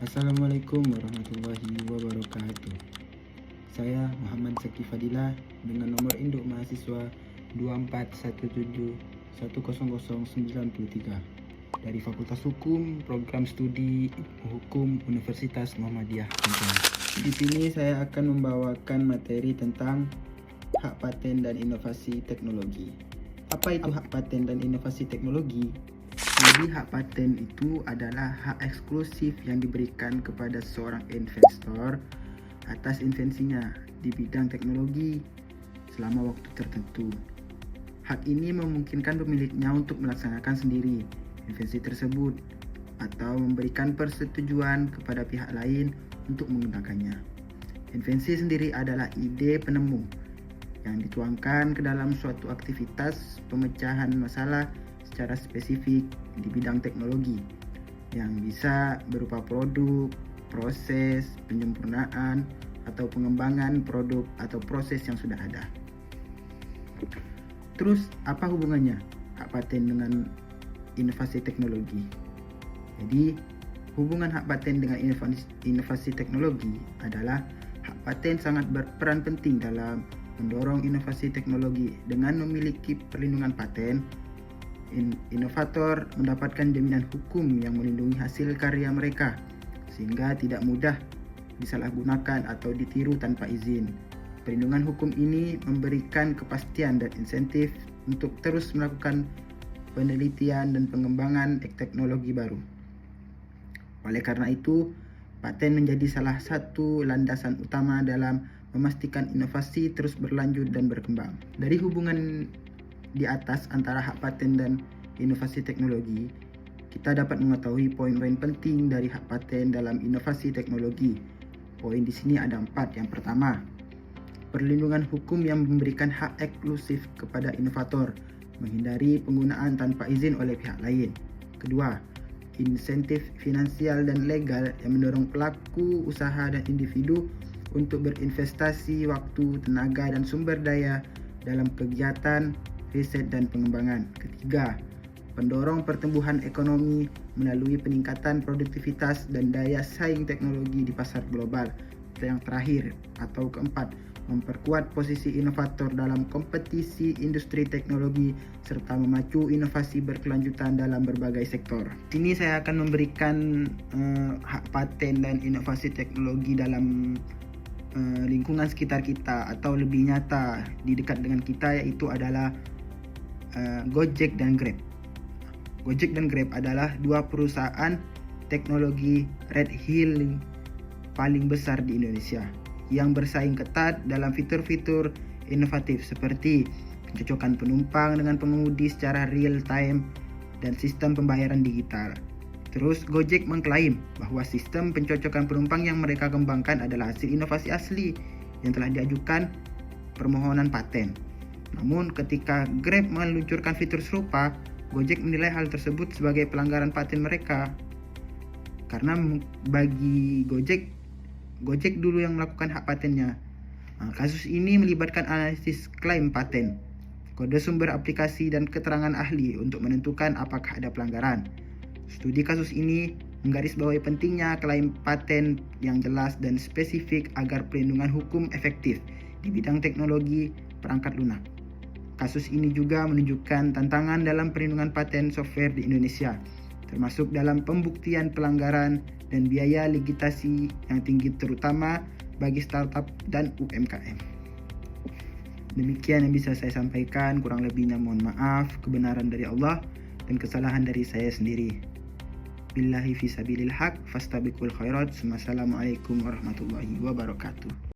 Assalamualaikum warahmatullahi wabarakatuh. Saya Muhammad Zaki Fadilah dengan nomor induk mahasiswa 2417100903 dari Fakultas Hukum, Program Studi Hukum Universitas Muhammadiyah Pontianak. Di sini saya akan membawakan materi tentang hak paten dan inovasi teknologi. Apa itu hak paten dan inovasi teknologi? Jadi hak paten itu adalah hak eksklusif yang diberikan kepada seorang investor atas invensinya di bidang teknologi selama waktu tertentu. Hak ini memungkinkan pemiliknya untuk melaksanakan sendiri invensi tersebut atau memberikan persetujuan kepada pihak lain untuk menggunakannya. Invensi sendiri adalah ide penemu yang dituangkan ke dalam suatu aktivitas pemecahan masalah secara spesifik di bidang teknologi yang bisa berupa produk, proses, penyempurnaan, atau pengembangan produk atau proses yang sudah ada. Terus apa hubungannya hak paten dengan inovasi teknologi? Jadi hubungan hak paten dengan inovasi teknologi adalah hak paten sangat berperan penting dalam mendorong inovasi teknologi. Dengan memiliki perlindungan paten, inovator mendapatkan jaminan hukum yang melindungi hasil karya mereka sehingga tidak mudah disalahgunakan atau ditiru tanpa izin. Perlindungan hukum ini memberikan kepastian dan insentif untuk terus melakukan penelitian dan pengembangan teknologi baru. Oleh karena itu, paten menjadi salah satu landasan utama dalam memastikan inovasi terus berlanjut dan berkembang. Dari hubungan di atas antara hak paten dan inovasi teknologi, kita dapat mengetahui poin-poin penting dari hak paten dalam inovasi teknologi. Poin di sini ada 4. Yang pertama, perlindungan hukum yang memberikan hak eksklusif kepada inovator, menghindari penggunaan tanpa izin oleh pihak lain. Kedua, insentif finansial dan legal yang mendorong pelaku usaha dan individu untuk berinvestasi waktu, tenaga, dan sumber daya dalam kegiatan riset dan pengembangan. Ketiga, pendorong pertumbuhan ekonomi melalui peningkatan produktivitas dan daya saing teknologi di pasar global. Yang terakhir atau keempat, memperkuat posisi inovator dalam kompetisi industri teknologi serta memacu inovasi berkelanjutan dalam berbagai sektor. Sini saya akan memberikan hak paten dan inovasi teknologi dalam lingkungan sekitar kita atau lebih nyata di dekat dengan kita, yaitu adalah Gojek dan Grab. Gojek dan Grab adalah dua perusahaan teknologi ride-hailing paling besar di Indonesia yang bersaing ketat dalam fitur-fitur inovatif seperti pencocokan penumpang dengan pengemudi secara real time dan sistem pembayaran digital. Terus Gojek mengklaim bahwa sistem pencocokan penumpang yang mereka kembangkan adalah hasil inovasi asli yang telah diajukan permohonan paten. Namun ketika Grab meluncurkan fitur serupa, Gojek menilai hal tersebut sebagai pelanggaran paten mereka. Karena bagi Gojek dulu yang melakukan hak patennya. Kasus ini melibatkan analisis klaim paten, kode sumber aplikasi, dan keterangan ahli untuk menentukan apakah ada pelanggaran. Studi kasus ini menggarisbawahi pentingnya klaim paten yang jelas dan spesifik agar perlindungan hukum efektif di bidang teknologi perangkat lunak. Kasus ini juga menunjukkan tantangan dalam perlindungan paten software di Indonesia, termasuk dalam pembuktian pelanggaran dan biaya litigasi yang tinggi terutama bagi startup dan UMKM. Demikian yang bisa saya sampaikan, kurang lebihnya mohon maaf. Kebenaran dari Allah dan kesalahan dari saya sendiri. Billahi fisabilil haq fastabiqul khairat. Wassalamualaikum warahmatullahi wabarakatuh.